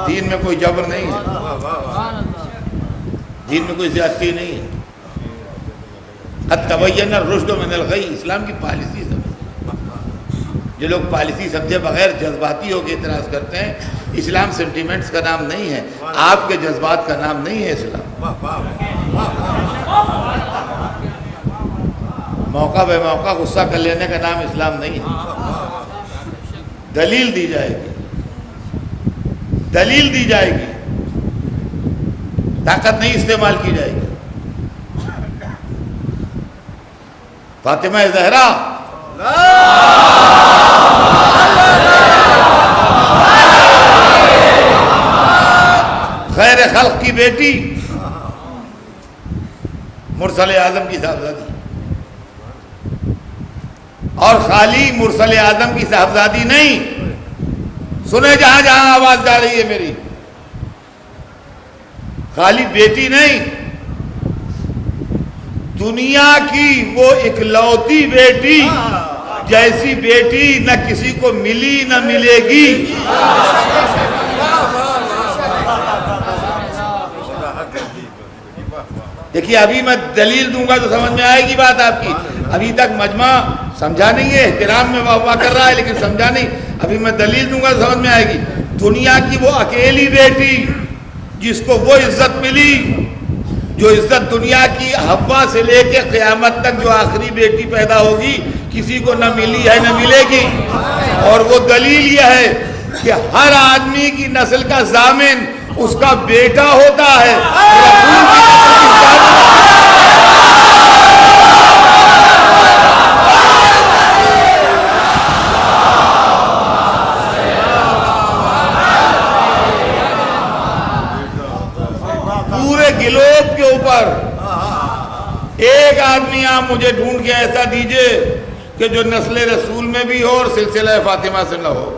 دین میں کوئی جبر نہیں ہے، دین میں کوئی زیادتی نہیں ہے. تبین الرشد من الغی، اسلام کی پالیسی سمجھ. جو لوگ پالیسی سمجھے بغیر جذباتی ہو کے اعتراض کرتے ہیں، اسلام سینٹیمنٹس کا نام نہیں ہے، آپ کے جذبات کا نام نہیں ہے اسلام. موقع بے موقع غصہ کر لینے کا نام اسلام نہیں ہے. دلیل دی جائے گی، دلیل دی جائے گی، طاقت نہیں استعمال کی جائے گی. فاطمہ زہرا خیر خلق کی بیٹی، مرسل اعظم کی صاحبزادی، اور خالی مرسل اعظم کی صاحبزادی نہیں، سنے جہاں جہاں آواز جا رہی ہے میری، خالی بیٹی نہیں، دنیا کی وہ اکلوتی بیٹی جیسی بیٹی نہ کسی کو ملی نہ ملے گی. دیکھیے ابھی میں دلیل دوں گا تو سمجھ میں آئے گی بات آپ کی. ابھی تک مجمع سمجھا نہیں ہے، احترام میں واہ واہ کر رہا ہے لیکن سمجھا نہیں. ابھی میں دلیل دوں گا تو سمجھ میں آئے گی. دنیا کی وہ اکیلی بیٹی جس کو وہ عزت ملی جو عزت دنیا کی حوا سے لے کے قیامت تک جو آخری بیٹی پیدا ہوگی کسی کو نہ ملی ہے نہ ملے گی. اور وہ دلیل یہ ہے کہ ہر آدمی کی نسل کا ضامن اس کا بیٹا ہوتا ہے. رسول کی پورے گلوب کے اوپر ایک آدمی آپ مجھے ڈھونڈ کے ایسا دیجئے کہ جو نسل رسول میں بھی ہو اور سلسلہ فاطمہ سے نہ ہو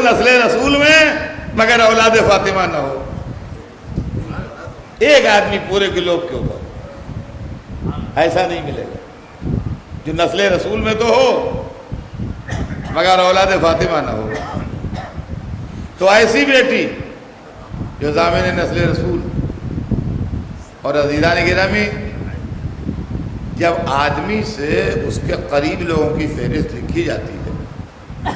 نسل رسول میں مگر اولاد فاطمہ نہ ہو. ایک آدمی پورے گلوب کے اوپر ایسا نہیں ملے گا جو نسل رسول میں تو ہو مگر اولاد فاطمہ نہ ہو. تو ایسی بیٹی جو ضامن نسل رسول. اور عزیزان گرامی، جب آدمی سے اس کے قریب لوگوں کی فہرست لکھی جاتی ہے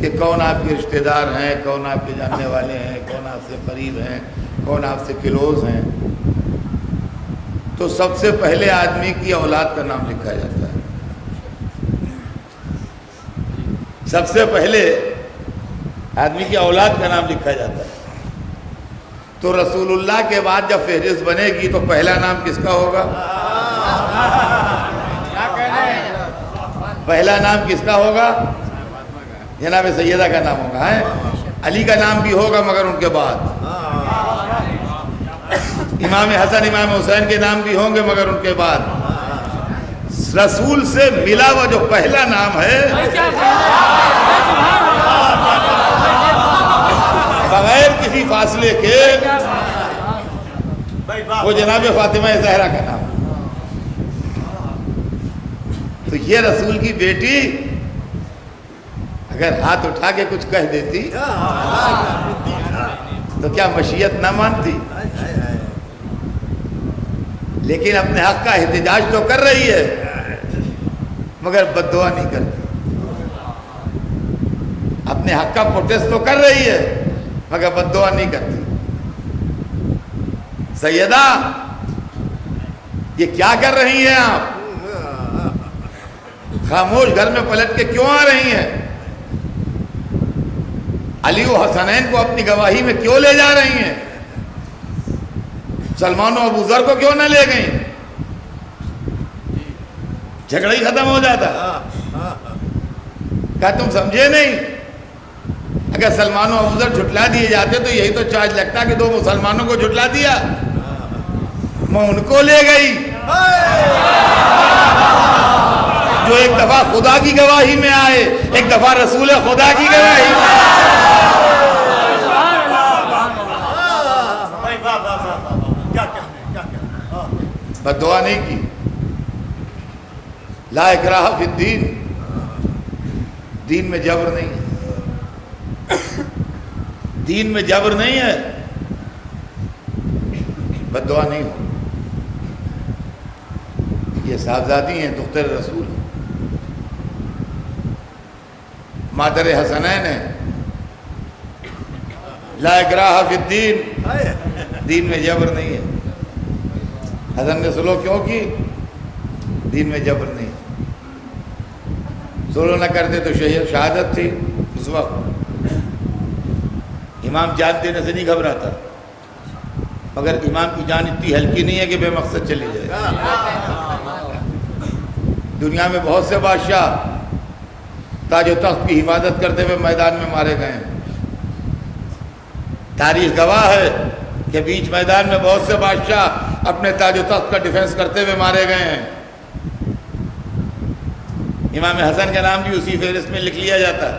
کہ کون آپ کے رشتہ دار ہیں، کون آپ کے جاننے والے ہیں، کون آپ سے قریب ہیں، کون آپ سے کلوز ہیں، تو سب سے پہلے آدمی کی اولاد کا نام لکھا جاتا ہے. سب سے پہلے آدمی کی اولاد کا نام لکھا جاتا ہے. تو رسول اللہ کے بعد جب فہرست بنے گی تو پہلا نام کس کا ہوگا؟ پہلا نام کس کا ہوگا؟ جناب سیدہ کا نام ہوگا. علی کا نام بھی ہوگا مگر ان کے بعد. امام حسن امام حسین کے نام بھی ہوں گے مگر ان کے بعد. رسول سے ملا ہوا جو پہلا نام ہے بغیر کسی فاصلے کے وہ جناب فاطمہ زہرا کا نام. تو یہ رسول کی بیٹی اگر ہاتھ اٹھا کے کچھ کہہ دیتی تو کیا مشیت نہ مانتی؟ لیکن اپنے حق کا احتجاج تو کر رہی ہے مگر بد دعا نہیں کرتی. اپنے حق کا پروٹیسٹ تو کر رہی ہے مگر بد دعا نہیں کرتی. سیدہ یہ کیا کر رہی ہیں آپ؟ خاموش گھر میں پلٹ کے کیوں آ رہی ہیں؟ علی و حسنین کو اپنی گواہی میں کیوں لے جا رہی ہیں؟ سلمان و ابو ذر کو کیوں نہ لے گئیں؟ جھگڑا ہی ختم ہو جاتا. کیا تم سمجھے نہیں؟ اگر سلمان و ابو ذر جھٹلا دیے جاتے تو یہی تو چارج لگتا کہ دو مسلمانوں کو جھٹلا دیا. میں ان کو لے گئی جو ایک دفعہ خدا کی گواہی میں آئے، ایک دفعہ رسول خدا کی گواہی میں. بد دعا نہیں کی. لا اکراہ فی الدین، دین میں جبر نہیں ہے. دین میں جبر نہیں ہے، بد دعا نہیں ہو. یہ صاحبزادی ہیں، دختر رسول ہیں، مادر حسنین ہیں. لا اکراہ فی الدین، دین میں جبر نہیں ہے. حسن نے سلو کیوں کی؟ دین میں جبر نہیں. سلو نہ کرتے تو شہادت تھی اس وقت. امام جان دینے سے نہیں گھبراتا، مگر امام کی جان اتنی ہلکی نہیں ہے کہ بے مقصد چلی جائے. دنیا میں بہت سے بادشاہ تاج و تخت کی حفاظت کرتے ہوئے میدان میں مارے گئے ہیں. تاریخ گواہ ہے کہ بیچ میدان میں بہت سے بادشاہ اپنے تاج و تخت کا ڈیفنس کرتے ہوئے مارے گئے ہیں. امام حسن کا نام بھی اسی فہرست میں لکھ لیا جاتا ہے،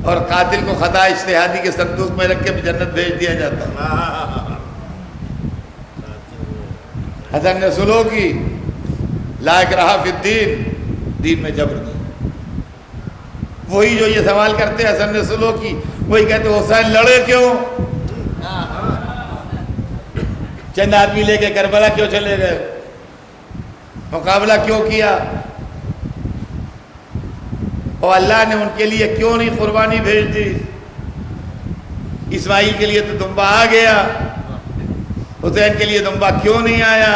اور قاتل کو خطا اجتہادی کے صندوق میں رکھ کے جنت بھیج دیا جاتا ہے. حسن نے سلو کی، لا اکراہ فی الدین، دین میں جبر نہیں. وہی جو یہ سوال کرتے ہیں حسن نے سلو کی، وہی کہتے حسین لڑے کیوں؟ چند آدمی لے کے کربلا کیوں چلے گئے؟ مقابلہ کیوں کیا؟ اور اللہ نے ان کے لیے کیوں نہیں قربانی بھیج دی؟ اسماعیل کے لیے تو دمبا آ گیا، حسین کے لیے دمبا کیوں نہیں آیا؟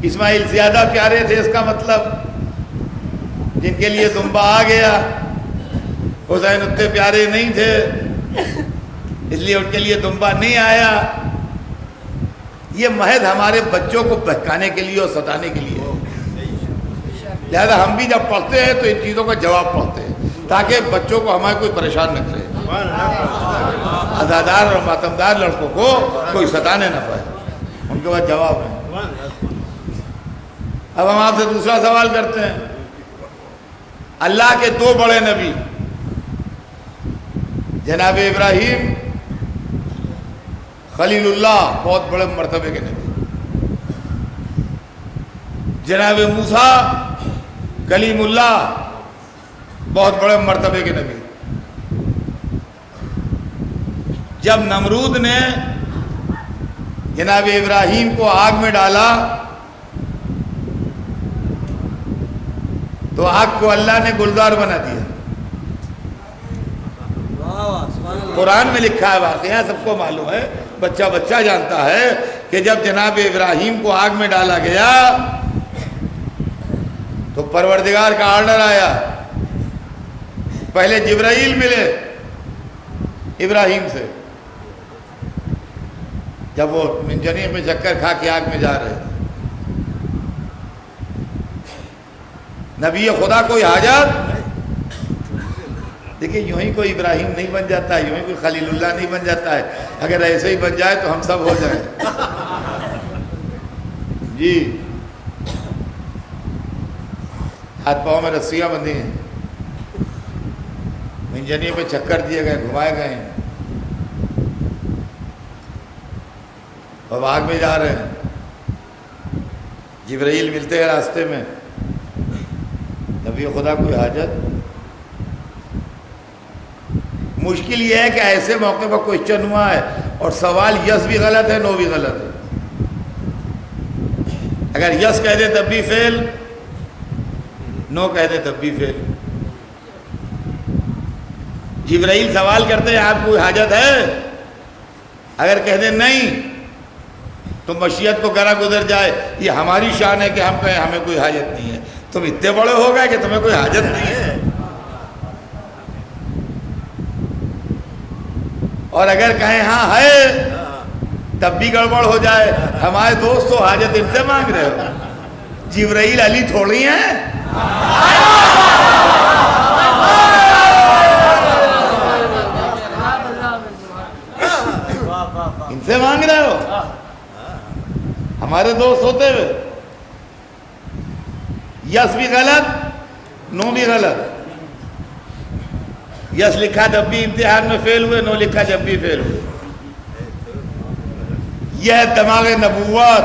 اسماعیل زیادہ پیارے تھے، اس کا مطلب جن کے لیے دمبا آ گیا. حسین اتنے پیارے نہیں تھے، اس لیے ان کے لیے دمبا نہیں آیا. یہ محض ہمارے بچوں کو بہکانے کے لیے اور ستانے کے لیے. لہذا ہم بھی جب پڑھتے ہیں تو ان چیزوں کا جواب پڑھتے ہیں تاکہ بچوں کو ہمارے کوئی پریشان نہ کرے، عزادار اور ماتمدار لڑکوں کو کوئی ستانے نہ پائے. ان کے بعد جواب ہے. اب ہم آپ سے دوسرا سوال کرتے ہیں. اللہ کے دو بڑے نبی جناب ابراہیم خلیل اللہ، بہت بڑے مرتبے کے نبی، جناب موسیٰ کلیم اللہ، بہت بڑے مرتبے کے نبی. جب نمرود نے جناب ابراہیم کو آگ میں ڈالا تو آگ کو اللہ نے گلزار بنا دیا. قرآن میں لکھا ہے، واقعہ سب کو معلوم ہے، بچہ بچہ جانتا ہے کہ جب جناب ابراہیم کو آگ میں ڈالا گیا تو پروردگار کا آرڈر آیا. پہلے جبرائیل ملے ابراہیم سے جب وہ منجنی میں چکر کھا کے آگ میں جا رہے تھے. نبی خدا کوئی حاجت؟ دیکھیں یوں ہی کوئی ابراہیم نہیں بن جاتا ہے، یوں ہی کوئی خلیل اللہ نہیں بن جاتا ہے. اگر ایسے ہی بن جائے تو ہم سب ہو جائیں. جی ہاتھ پاؤں میں رسیاں بندھی ہیں، منجنی پہ چکر دیے گئے، گھمائے گئے ہیں، اور آگ میں جا رہے ہیں. جبرائیل ملتے ہیں راستے میں. نبی خدا کوئی حاجت؟ مشکل یہ ہے کہ ایسے موقع پر کوئسچن ہوا ہے اور سوال یس بھی غلط ہے، نو بھی غلط ہے. اگر یس کہہ دے تب بھی فیل، نو کہہ دے تب بھی فیل. جبرائیل سوال کرتے ہیں آپ کوئی حاجت ہے؟ اگر کہہ دیں نہیں تو مشیت کو گرا گزر جائے. یہ ہماری شان ہے کہ ہم کہیں ہمیں کوئی حاجت نہیں ہے. تم اتنے بڑے ہو گئے کہ تمہیں کوئی حاجت نہیں ہے. اور اگر کہیں ہاں ہے تب بھی گڑبڑ ہو جائے. ہمارے دوست تو حاجت ان سے مانگ رہے ہو. جبرائیل علی تھوڑی ہیں. ان سے مانگ رہے ہو. ہمارے دوست ہوتے ہوئے. یس بھی غلط، نو بھی غلط. یس لکھا جب بھی امتحان میں فیل ہوئے، نو لکھا جب بھی فیل ہوئے. یہ دماغ نبوت،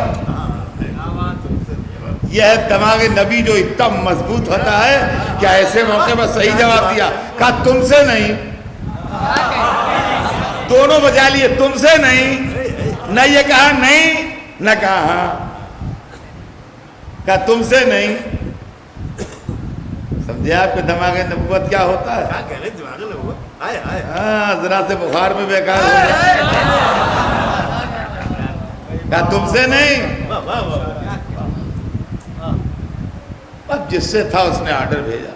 یہ ہے دماغ نبی جو اتنا مضبوط ہوتا ہے کہ ایسے موقع پر صحیح جواب دیا. کہا تم سے نہیں, دونوں بجا لیے, تم سے نہیں, نہ یہ کہا نہیں نہ کہا ہاں, کہا تم سے نہیں. سمجھے آپ کے دماغ نبوت کیا ہوتا ہے؟ ہاں ذرا سے بخار میں بیکار ہو جائے. کہا تم سے نہیں. اب جس سے تھا اس نے آرڈر بھیجا.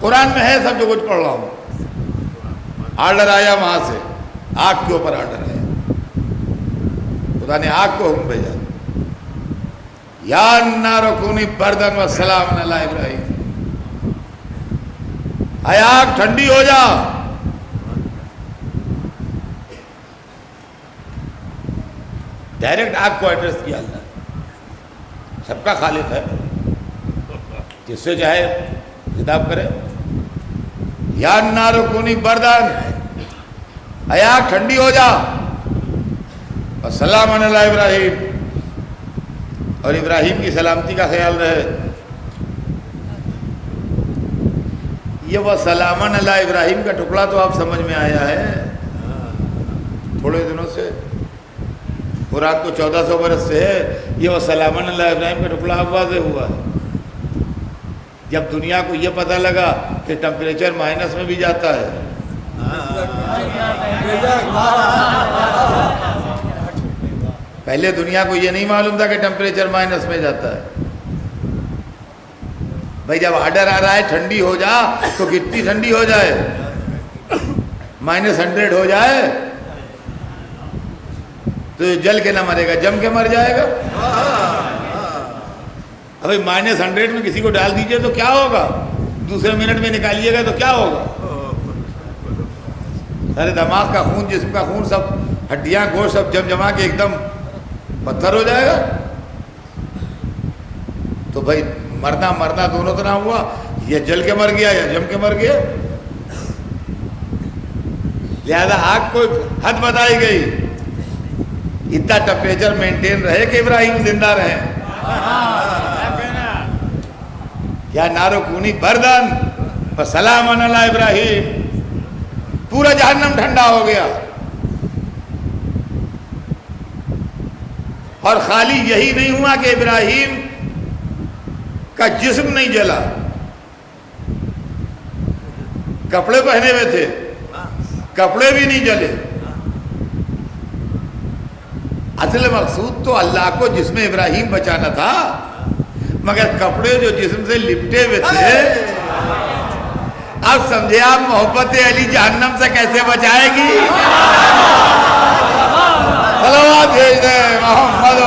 قرآن میں ہے سب جو کچھ پڑھ رہا ہوں. آرڈر آیا وہاں سے, آگ کے اوپر آرڈر آیا. خدا نے آگ کو حکم بھیجا, یا النار کونی بردن و سلام علی ابراہیم. اے آگ ٹھنڈی ہو جا. ڈائریکٹ آگ کو ایڈریس کیا اللہ, سب کا خالق ہے, جس سے چاہے خطاب کرے. یا النار کونی بردن, اے آگ ٹھنڈی ہو جا, اور سلام علی ابراہیم, اور ابراہیم کی سلامتی کا خیال رہے. یہ وہ سلامن علی ابراہیم کا ٹکڑا تو آپ سمجھ میں آیا ہے تھوڑے دنوں سے, قرآن تو 1400 برس سے ہے. یہ وہ سلامن علی ابراہیم کا ٹکڑا اب واضح ہوا. جب دنیا کو یہ پتہ لگا کہ ٹمپریچر مائنس میں بھی جاتا ہے, پہلے دنیا کو یہ نہیں معلوم تھا کہ ٹمپریچر مائنس میں جاتا ہے. بھائی جب آرڈر آ رہا ہے ٹھنڈی ہو جا, تو کتنی ٹھنڈی ہو جائے؟ -100 ہو جائے تو جل کے نہ مرے گا, جم کے مر جائے گا. ابھی -100 میں کسی کو ڈال دیجئے تو کیا ہوگا؟ دوسرے منٹ میں نکالیے گا تو کیا ہوگا؟ سارے دماغ کا خون, جسم کا خون, سب ہڈیاں گوشت سب جم جما کے ایک دم پتھر ہو جائے گا. تو بھائی مرنا دونوں طرح ہوا, یہ جل کے مر گیا یا جم کے مر گیا. لہذا آگ کو حد بتائی گئی, اتنا ٹمپریچر مینٹین رہے کہ ابراہیم زندہ رہے. یا نارو کونی بردن وسلام علی ابراہیم. پورا جہنم ٹھنڈا ہو گیا. اور خالی یہی نہیں ہوا کہ ابراہیم کا جسم نہیں جلا, کپڑے پہنے ہوئے تھے, کپڑے بھی نہیں جلے. اصل مقصود تو اللہ کو جسم ابراہیم بچانا تھا, مگر کپڑے جو جسم سے لپٹے ہوئے تھے. اب سمجھے آپ محبت علی جہنم سے کیسے بچائے گی؟ صلوات بھیج دیں محمد